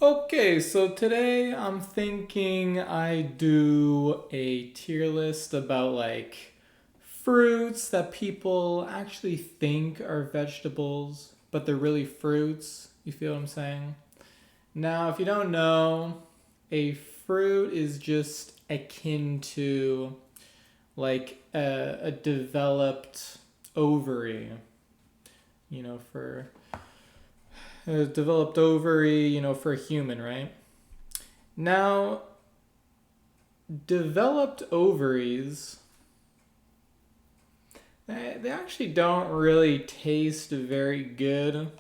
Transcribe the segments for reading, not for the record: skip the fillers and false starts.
Okay, so today I'm thinking I do a tier list about like fruits that people actually think are vegetables, but they're really fruits. You feel what I'm saying? Now, if you don't know, a fruit is just akin to like a developed ovary, for a developed ovary, for a human, right? Now, developed ovaries, they actually don't really taste very good.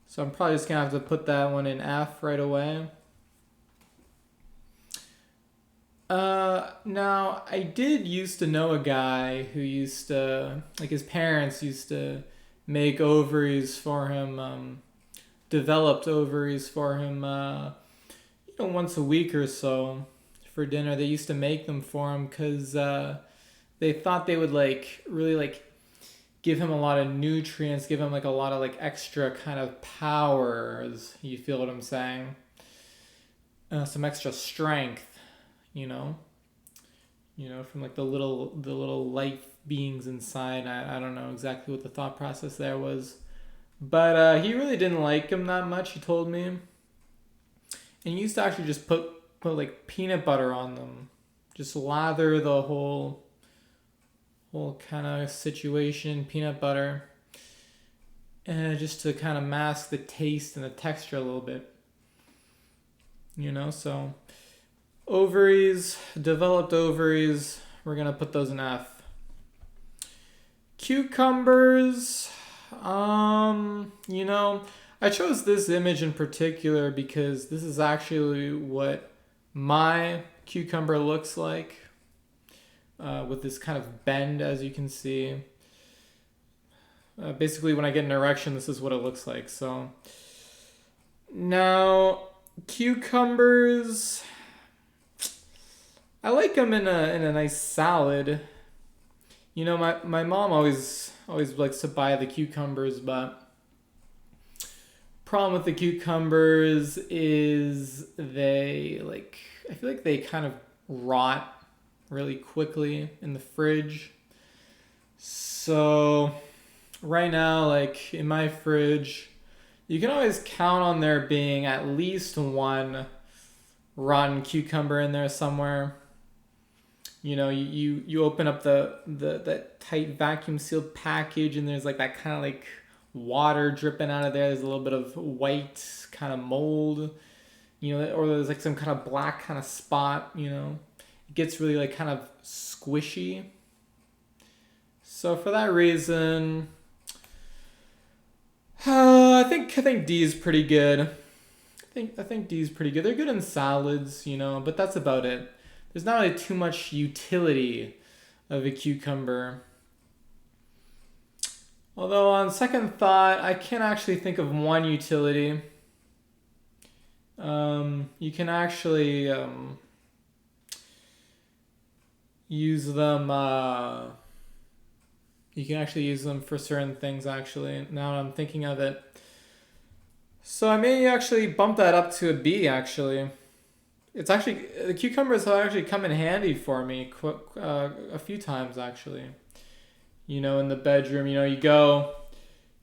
So I'm probably just going to have to put that one in F right away. Now, I did used to know a guy who used to, like his parents used to make ovaries for him, developed ovaries for him, once a week or so for dinner. They used to make them for him because they thought they would like really like give him a lot of nutrients, give him like a lot of like extra kind of powers. You feel what I'm saying? Some extra strength, you know, from like the little life beings inside. I don't know exactly what the thought process there was, but he really didn't like him that much. He told me, and he used to actually just put like peanut butter on them, just lather the whole kind of situation, peanut butter, and just to kind of mask the taste and the texture a little bit. So ovaries, developed ovaries, we're gonna put those in F. Cucumbers, I chose this image in particular because this is actually what my cucumber looks like, with this kind of bend, as you can see. Basically, when I get an erection, this is what it looks like. So now, cucumbers, I like them in a nice salad. My mom always likes to buy the cucumbers, but problem with the cucumbers is I feel like they kind of rot really quickly in the fridge. So right now, like in my fridge, you can always count on there being at least one rotten cucumber in there somewhere. You open up the tight vacuum sealed package, and there's like that kind of like water dripping out of there. There's a little bit of white kind of mold, or there's like some kind of black kind of spot. It gets really like kind of squishy. So for that reason, I think D is pretty good. I think D is pretty good. They're good in salads, but that's about it. There's not really too much utility of a cucumber. Although on second thought, I can't actually think of one utility. You can actually use them. You can actually use them for certain things. Actually, now I'm thinking of it. So I may actually bump that up to a B. Actually, it's actually the cucumbers have actually come in handy for me a few times actually. In the bedroom, you go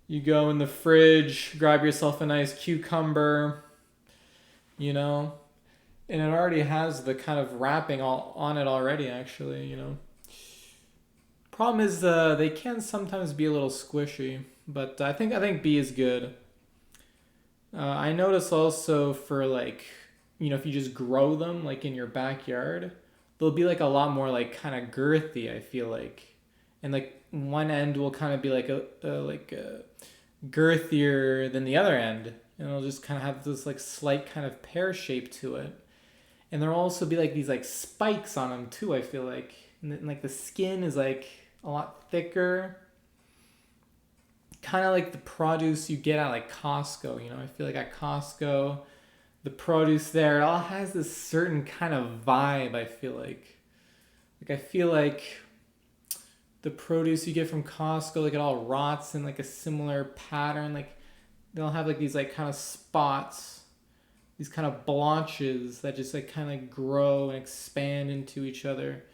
in the fridge, grab yourself a nice cucumber, and it already has the kind of wrapping all on it already actually. Problem is they can sometimes be a little squishy, but I think B is good. I notice also for like, if you just grow them like in your backyard, they'll be like a lot more like kind of girthy. I feel like, and like one end will kind of be like a girthier than the other end, and it'll just kind of have this like slight kind of pear shape to it. And there'll also be like these like spikes on them too. I feel like, and like the skin is like a lot thicker, kind of like the produce you get at like Costco. I feel like at Costco, the produce there, it all has this certain kind of vibe. I feel like the produce you get from Costco, like it all rots in like a similar pattern. Like they'll have like these like kind of spots these kind of blanches that just like kind of grow and expand into each other.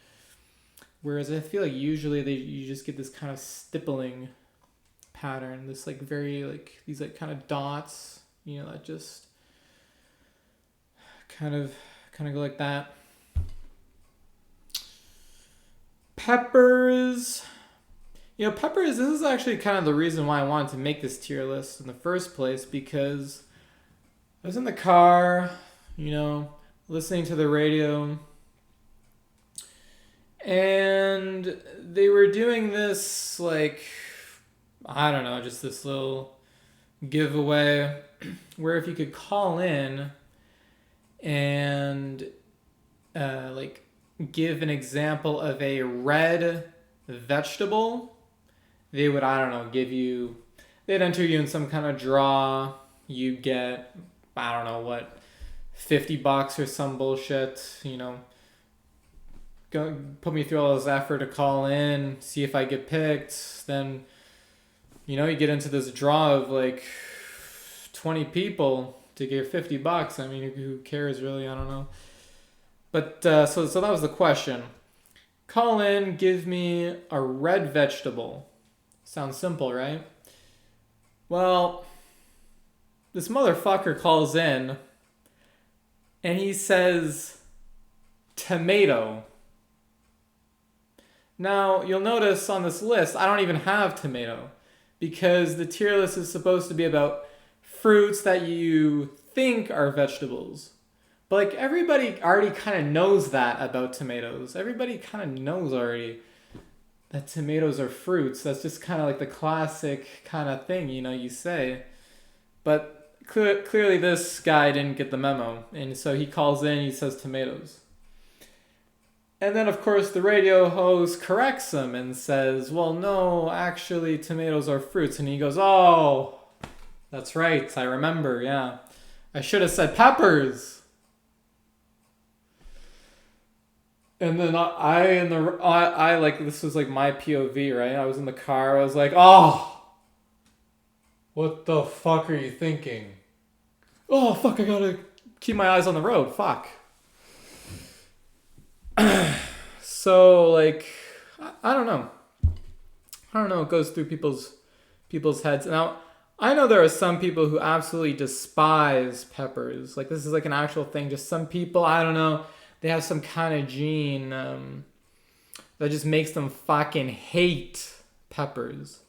Whereas I feel like usually you just get this kind of stippling pattern, this like very like these like kind of dots, that just kind of go like that. Peppers. Peppers, this is actually kind of the reason why I wanted to make this tier list in the first place, because I was in the car, listening to the radio, and they were doing this, like, I don't know, just this little giveaway where if you could call in and, like, give an example of a red vegetable, they would, I don't know, they'd enter you in some kind of draw. You'd get, I don't know what, $50 or some bullshit, Go put me through all this effort to call in, see if I get picked. Then, you get into this draw of like 20 people to get $50. I mean, who cares really? I don't know. But so that was the question. Call in, give me a red vegetable. Sounds simple, right? Well, this motherfucker calls in and he says tomato. Now, you'll notice on this list, I don't even have tomato, because the tier list is supposed to be about fruits that you think are vegetables. But like everybody already kind of knows that about tomatoes. Everybody kind of knows already that tomatoes are fruits. That's just kind of like the classic kind of thing, you say. But clearly this guy didn't get the memo. And so he calls in, he says tomatoes. And then, of course, the radio host corrects him and says, well, no, actually, tomatoes are fruits. And he goes, oh, that's right. I remember, yeah. I should have said peppers. And then I like, this was like my POV, right? I was in the car. I was like, oh, what the fuck are you thinking? Oh, fuck, I gotta keep my eyes on the road. Fuck. So, like, I don't know. It goes through people's heads. Now, I know there are some people who absolutely despise peppers. Like, this is like an actual thing. Just some people, I don't know, they have some kind of gene that just makes them fucking hate peppers.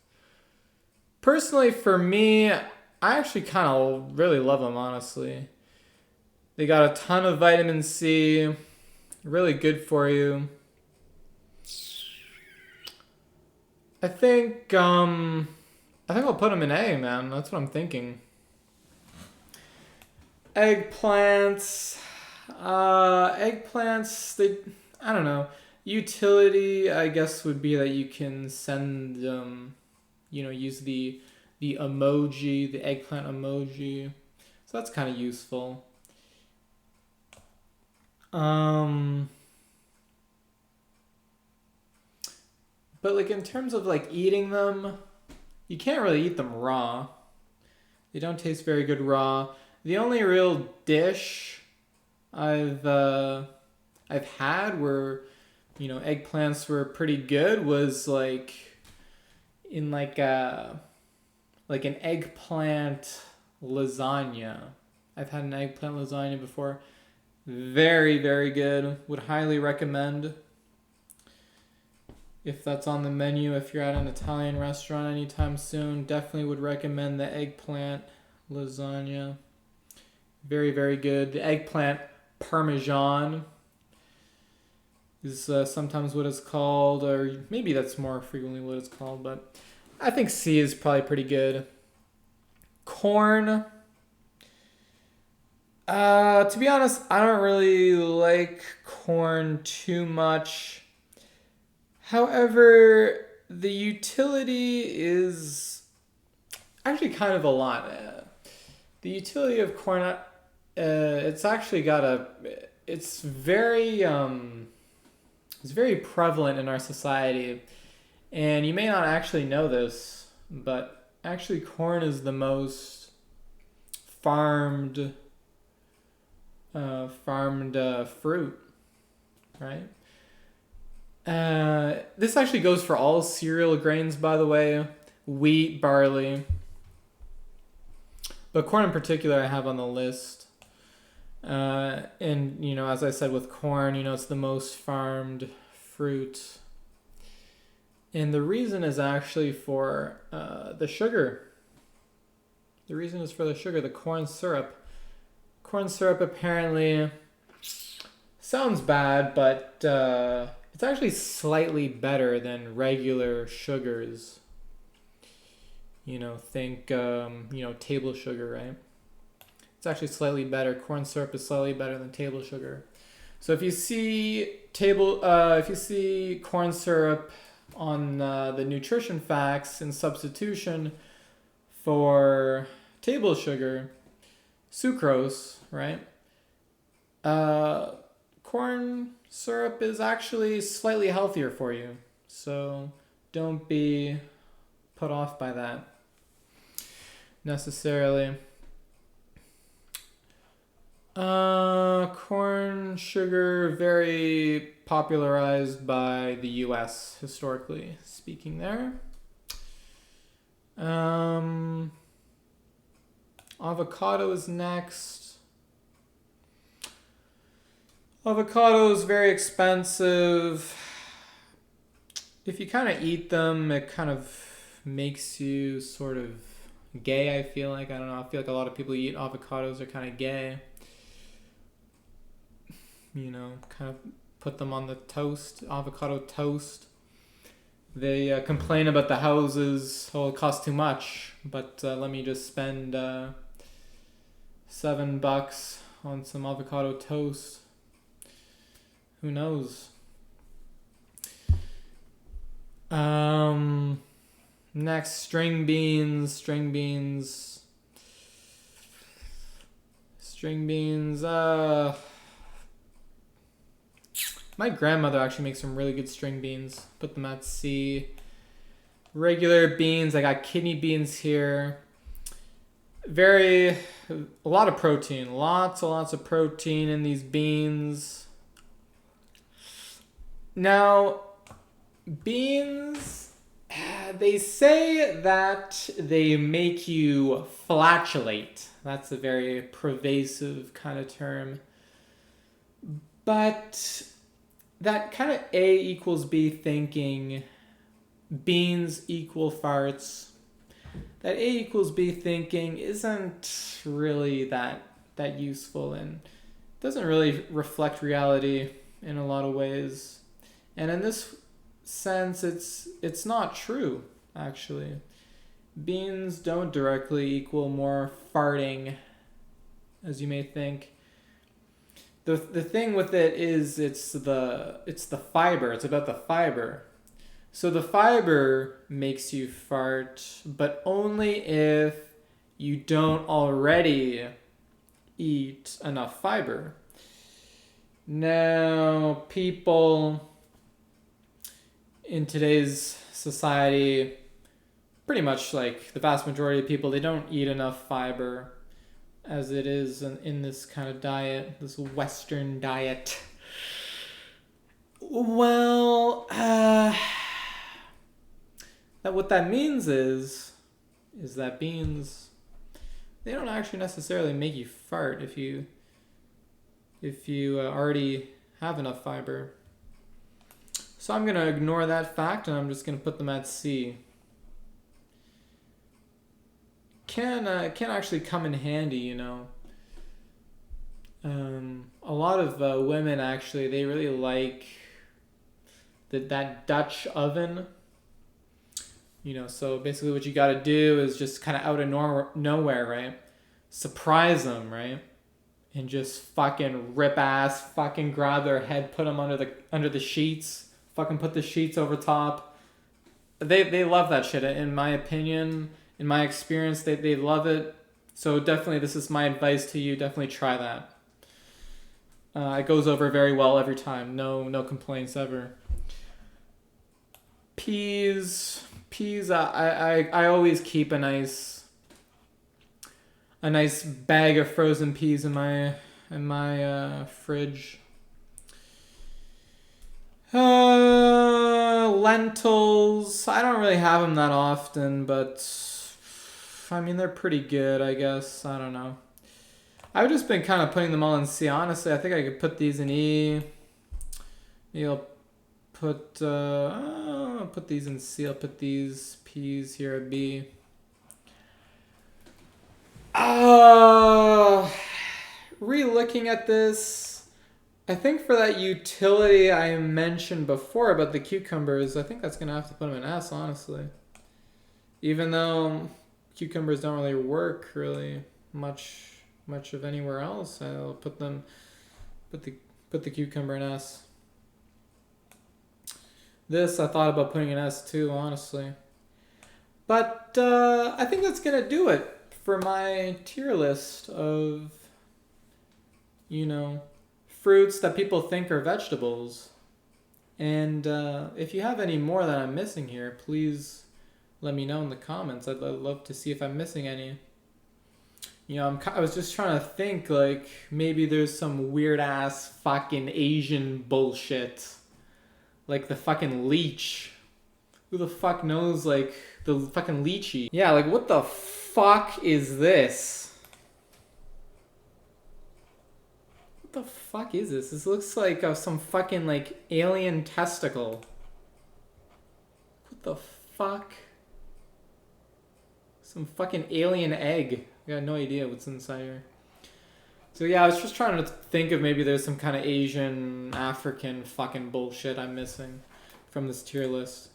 Personally, for me, I actually kind of really love them, honestly. They got a ton of vitamin C. Really good for you. I think I'll put them in A, man. That's what I'm thinking. Eggplants, I don't know. Utility, I guess, would be that you can send use the emoji, the eggplant emoji. So that's kind of useful. But like in terms of like eating them, you can't really eat them raw. They don't taste very good raw. The only real dish I've had where eggplants were pretty good was like in like an eggplant lasagna. I've had an eggplant lasagna before. Very, very good. Would highly recommend. If that's on the menu, if you're at an Italian restaurant anytime soon, definitely would recommend the eggplant lasagna. Very, very good. The eggplant parmesan is sometimes what it's called, or maybe that's more frequently what it's called, but I think C is probably pretty good. Corn. To be honest, I don't really like corn too much. However, the utility is actually kind of a lot. The utility of corn, it's actually it's very prevalent in our society. And you may not actually know this, but actually corn is the most farmed farmed fruit, right? This actually goes for all cereal grains, by the way. Wheat, barley. But corn in particular I have on the list. And, as I said with corn, it's the most farmed fruit. And the reason is actually for the sugar. The reason is for the sugar, the corn syrup. Corn syrup apparently sounds bad, but it's actually slightly better than regular sugars. Think, table sugar, right? It's actually slightly better. Corn syrup is slightly better than table sugar. So if you see corn syrup on the nutrition facts in substitution for table sugar, sucrose, right? Corn syrup is actually slightly healthier for you. So don't be put off by that necessarily. Corn sugar, very popularized by the US, historically speaking there. Avocado is next. Avocado is very expensive. If you kind of eat them, it kind of makes you sort of gay, I feel like. I don't know. I feel like a lot of people who eat avocados are kind of gay. Kind of put them on the toast, avocado toast. They complain about the houses, it costs too much, but let me just spend $7 on some avocado toast. Who knows? Next, string beans. My grandmother actually makes some really good string beans. Put them at C. Regular beans. I got kidney beans here. A lot of protein. Lots of protein in these beans. Now, beans, they say that they make you flatulate. That's a very pervasive kind of term. But that kind of A equals B thinking, beans equal farts, that A equals B thinking isn't really that useful and doesn't really reflect reality in a lot of ways. And in this sense, it's not true, actually. Beans don't directly equal more farting, as you may think. The thing with it is it's the fiber. It's about the fiber. So the fiber makes you fart, but only if you don't already eat enough fiber. Now, people in today's society, pretty much like the vast majority of people, they don't eat enough fiber as it is in this kind of diet, this Western diet. Well, what that means is that beans, they don't actually necessarily make you fart if you already have enough fiber. So I'm going to ignore that fact and I'm just going to put them at C. Can actually come in handy, A lot of women actually, they really like that Dutch oven. So basically what you got to do is just kind of out of nowhere, right? Surprise them, right? And just fucking rip ass, fucking grab their head, put them under the sheets, fucking put the sheets over top. They love that shit, in my opinion. In my experience, they love it. So definitely, this is my advice to you. Definitely try that. It goes over very well every time. No complaints ever. Peas. I always keep a nice bag of frozen peas in my in my fridge. Lentils. I don't really have them that often, but I mean, they're pretty good, I guess. I don't know. I've just been kind of putting them all in C. Honestly, I think I could put these in E. Maybe I'll put these in C. I'll put these P's here at B. Re-looking at this, I think for that utility I mentioned before about the cucumbers, I think that's going to have to put them in S, honestly. Even though cucumbers don't really work really much of anywhere else, I'll put the cucumber in S. This I thought about putting in S too, honestly. But I think that's going to do it for my tier list of, you know, fruits that people think are vegetables. And if you have any more that I'm missing here, please let me know in the comments. I'd love to see if I'm missing any. You know, I was just trying to think, like, maybe there's some weird-ass fucking Asian bullshit. Like the fucking leech. Who the fuck knows, like, the fucking lychee? Yeah, like, what the fuck is this? What the fuck is this? This looks like some fucking, like, alien testicle. What the fuck? Some fucking alien egg. I got no idea what's inside here. So yeah, I was just trying to think of maybe there's some kind of Asian, African fucking bullshit I'm missing from this tier list.